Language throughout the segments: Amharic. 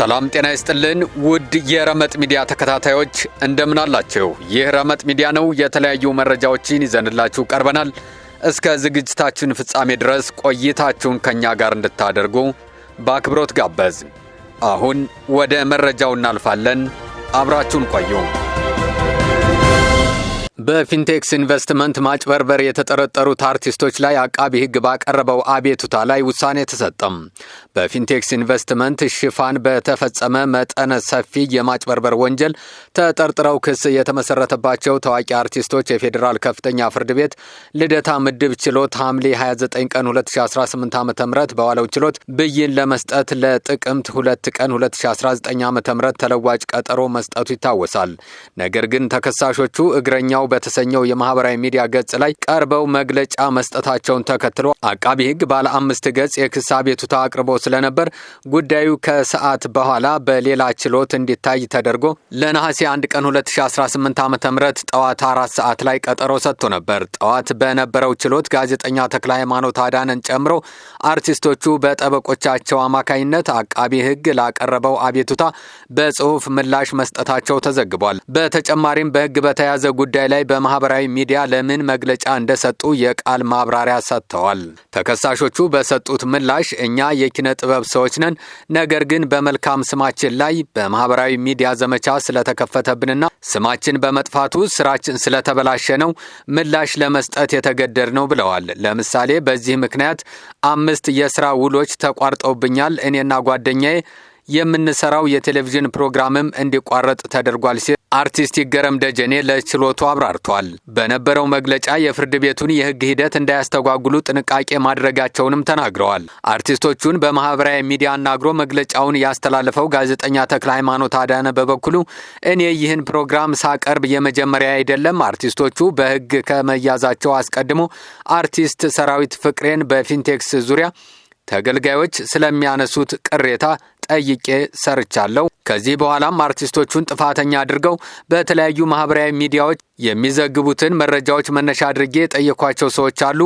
ሰላም ጤና ይስጥልን ውድ የረመጥ ሚዲያ ተከታታዮች እንደምን አላችሁ? ይህ ረመጥ ሚዲያ ነው። የተለያዩ መረጃዎችን ይዘንላችሁ ቀርበናል። እስከ ዝግጅታችን ፍጻሜ ድረስ ቆይታችሁን ከኛ ጋር እንድታደርጉ በአክብሮት ጋበዝ። አሁን ወደ መረጃው እናልፋለን። አብራችሁን ቆዩ። በፊንቴክስ ኢንቨስትመንት ማጭበርበር የተጠረጠሩት አርቲስቶች ላይ አቃቢ ሕግ ባቀረበው አቤቱታ ላይ ውሳኔ ተሰጠም። በፊንቴክስ ኢንቨስትመንት ሽፋን በተፈጸመ መጠነ ሰፊ የማጭበርበር ወንጀል ተጠርጥረው ክስ የተመሰረተባቸው ታዋቂ አርቲስቶች የፌዴራል ከፍተኛ ፍርድ ቤት ልደታ ምድብ ችሎት ሐምሌ 29 ቀን 2018 ዓ.ም በዋለው ችሎት ብይን ለመስጠት ለጥቅምት 2 ቀን 2019 ዓ.ም ተለዋጭ ቀጠሮ መስጠቱ ይታወሳል። ነገር ግን ተከሳሾቹ እግረኛው በተሰኘው የማህበራዊ ሚዲያ ገጽ ላይ ቀርበው መግለጫ መስጠታቸውን ተከትሎ አቃቢ ሕግ ባለ 5 ገጽ የክስ አቤቱታ አቅርቦ ስለነበር ጉዳዩ ከሰዓት በኋላ በሌላ ችሎት እንዲታይ ተደርጎ ለነሐሴ 1 ቀን 2018 ዓ.ም ጠዋት 4 ሰዓት ላይ ቀጠሮ ሰጥቶ ነበር። ጠዋት በነበረው ችሎት ጋዜጠኛ ተክለ ሃይማኖት አዳነን ጨምሮ አርቲስቶቹ በጠበቆቻቸው አማካኝነት አቃቢ ሕግ ላቀረበው አቤቱታ በጽሁፍ ምላሽ መስጠታቸው ተዘግቧል። በተጨማሪም በሕግ በተያዘ ጉዳይ ላይ በማህበራዊ ሚዲያ ለምን መግለጫ እንደሰጡ የቃል ማብራሪያ ሰጥተዋል። ተከሳሾቹ በሰጡት ምላሽ እኛ የኪነ ጥበብ ሰዎች ነን፣ ነገር ግን በመልካም ስማችን ላይ በማህበራዊ ሚዲያ ዘመቻ ስለተከፈተብንና ስማችን በመጥፋቱ ስራችን ስለተበላሸ ነው ምላሽ ለመስጠት የተገደድነው ብለዋል። ለምሳሌ በዚህ ምክንያት 5 የስራ ውሎች ተቋርጠውብኛል። እኔና ጓደኛዬ የምንሰራው የቴሌቪዥን ፕሮግራምም እንዲቋረጥ ተደርጓል ሲል አርቲስት ይገረም ደጀኔ ለችሎቱ አብራርቷል። በነበረው መግለጫ የፍርድ ቤቱን የህግ ሂደት እንዳያስተጓጉሉ ጥንቃቄ ማድረጋቸውንም ተናግረዋል። አርቲስቶቹን በማህበራዊ ሚዲያ አናግሮ መግለጫውን ያስተላለፈው ጋዜጠኛ ተክለ ሃይማኖት አዳነ በበኩሉ እኔ ይህን ፕሮግራም ሳቀርብ የመጀመሪያ አይደለም። አርቲስቶቹ በህግ ከመያዛቸው አስቀድሞ አርቲስት ሰራዊት ፍቅሬን በፊንቴክስ ዙሪያ ተገልጋዮች ስለሚያነሱት ቅሬታ ጠይቄ ሰርቻለሁ። ከዚህ በኋላም አርቲስቶቹን ጥፋተኛ አድርገው በተለያዩ ማህበራዊ ሚዲያዎች የሚዘግቡትን መረጃዎች መነሻ አድርጌ ጠየኳቸው ሰዎች አሉ።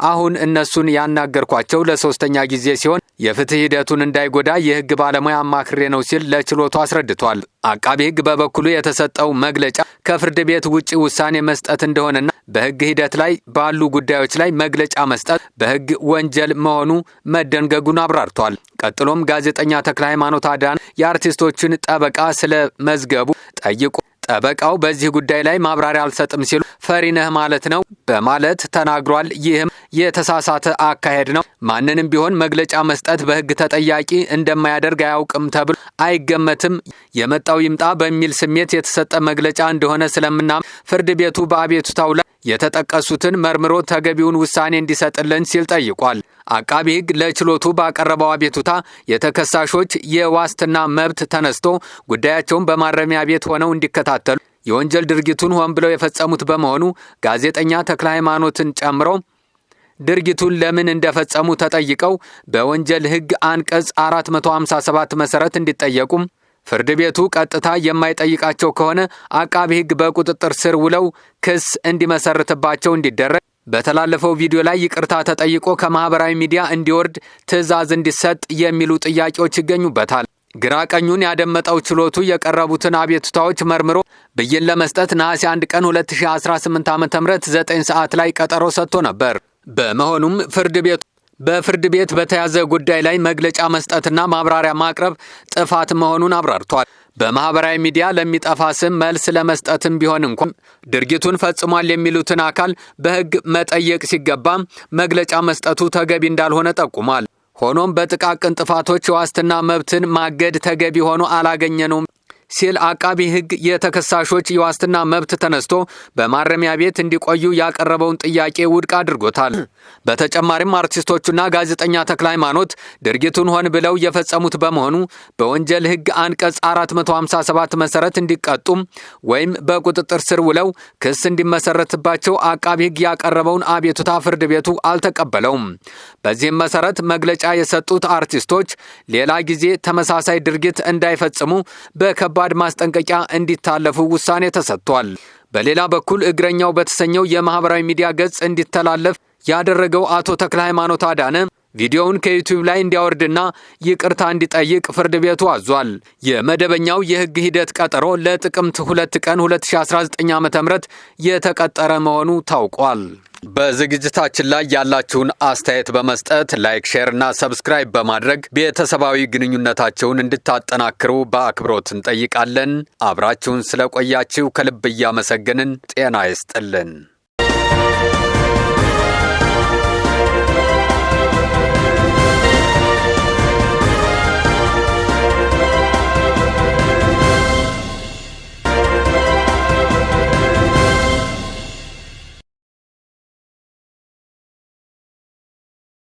አሁን እነሱን ያናገርኳቸው ለሶስተኛ ጊዜ ሲሆን የፍትህ ሂደቱን እንዳይጎዳ የህግ ባለሙያ አማክሬ ነው ሲል ለችሎቱ አስረድቷል። አቃቢ ሕግ በበኩሉ የተሰጠው መግለጫ ከፍርድ ቤት ውጪ ውሳኔ መስጠት እንደሆነና በህግ ሂደት ላይ ባሉ ጉዳዮች ላይ መግለጫ መስጠት በህግ ወንጀል መሆኑ መደንገጉን አብራርቷል። ቀጥሎም ጋዜጠኛ ተክለ ሃይማኖት አዳነ የአርቲስቶችን ጠበቃ ስለ መዝገቡ ጠይቆ ጠበቃው በዚህ ጉዳይ ላይ ማብራሪያ አልሰጥም ሲሉ ፈሪነህ ማለት ነው በማለት ተናግሯል። ይህም የተሳሳተ አካሄድ ነው። ማንንም ቢሆን መግለጫ መስጠት በህግ ተጠያቂ እንደማያደርግ አያውቅም ተብሎ አይገመትም። የመጣው ይምጣ በሚል ስሜት የተሰጠ መግለጫ እንደሆነ ስለምናምን ፍርድ ቤቱ በአቤቱታው ላይ የተጠቀሱትን መርምሮ ተገቢውን ውሳኔ እንዲሰጥልን ሲል ጠይቋል። አቃቢ ሕግ ለችሎቱ ባቀረበው አቤቱታ የተከሳሾች የዋስትና መብት ተነስቶ ጉዳያቸውን በማረሚያ ቤት ሆነው እንዲከታተሉ የወንጀል ድርጊቱን ሆን ብለው የፈጸሙት በመሆኑ ጋዜጠኛ ተክለ ሃይማኖትን ጨምሮ ድርጊቱን ለምን እንደፈጸሙ ተጠይቀው በወንጀል ሕግ አንቀጽ 457 መሰረት እንዲጠየቁም ፍርድ ቤቱ ቀጥታ የማይጠይቃቸው ከሆነ አቃቢ ሕግ በቁጥጥር ስር ውለው ክስ እንዲመሰርትባቸው እንዲደረግ በተላለፈው ቪዲዮ ላይ ይቅርታ ተጠይቆ ከማህበራዊ ሚዲያ እንዲወርድ ትዕዛዝ እንዲሰጥ የሚሉ ጥያቄዎች ይገኙበታል። ግራ ቀኙን ያደመጠው ችሎቱ የቀረቡትን አቤቱታዎች መርምሮ ብይን ለመስጠት ነሐሴ 1 ቀን 2018 ዓ.ም 9 ሰዓት ላይ ቀጠሮ ሰጥቶ ነበር። በመሆኑም በፍርድ ቤት በተያዘ ጉዳይ ላይ መግለጫ መስጠትና ማብራሪያ ማቅረብ ጥፋት መሆኑን አብራርቷል። በማህበራዊ ሚዲያ ለሚጠፋ ስም መልስ ለመስጠትም ቢሆን እንኳን ድርጊቱን ፈጽሟል የሚሉትን አካል በህግ መጠየቅ ሲገባ መግለጫ መስጠቱ ተገቢ እንዳልሆነ ጠቁሟል። ሆኖም በጥቃቅን ጥፋቶች የዋስትና መብትን ማገድ ተገቢ ሆኖ አላገኘነውም ሲል አቃቢ ሕግ የተከሳሾች የዋስትና መብት ተነስቶ በማረሚያ ቤት እንዲቆዩ ያቀረበውን ጥያቄ ውድቅ አድርጎታል። በተጨማሪም አርቲስቶቹና ጋዜጠኛ ተክለ ሃይማኖት ድርጊቱን ሆን ብለው የፈጸሙት በመሆኑ በወንጀል ሕግ አንቀጽ 457 መሰረት እንዲቀጡም ወይም በቁጥጥር ስር ውለው ክስ እንዲመሰረትባቸው አቃቢ ሕግ ያቀረበውን አቤቱታ ፍርድ ቤቱ አልተቀበለውም። በዚህም መሰረት መግለጫ የሰጡት አርቲስቶች ሌላ ጊዜ ተመሳሳይ ድርጊት እንዳይፈጽሙ በከባድ ማስጠንቀቂያ እንዲታለፉ ውሳኔ ተሰጥቷል። በሌላ በኩል እግረኛው በተሰኘው የማህበራዊ ሚዲያ ገጽ እንዲተላለፍ ያደረገው አቶ ተክለ ሃይማኖት አዳነ ቪዲዮውን ከዩቲዩብ ላይ እንዲያወርድና ይቅርታ እንዲጠይቅ ፍርድ ቤቱ አዟል። የመደበኛው የሕግ ሂደት ቀጠሮ ለጥቅምት 2 ቀን 2019 ዓ.ም የተቀጠረ መሆኑ ታውቋል። በዝግጅታችን ላይ ያላችሁን አስተያየት በመስጠት ላይክ፣ ሼር እና ሰብስክራይብ በማድረግ ቤተሰባዊ ግንኙነታችሁን እንድታጠናክሩ በአክብሮት እንጠይቃለን። አብራችሁን ስለቆያችሁ ከልብ እያመሰገንን ጤና ይስጥልን።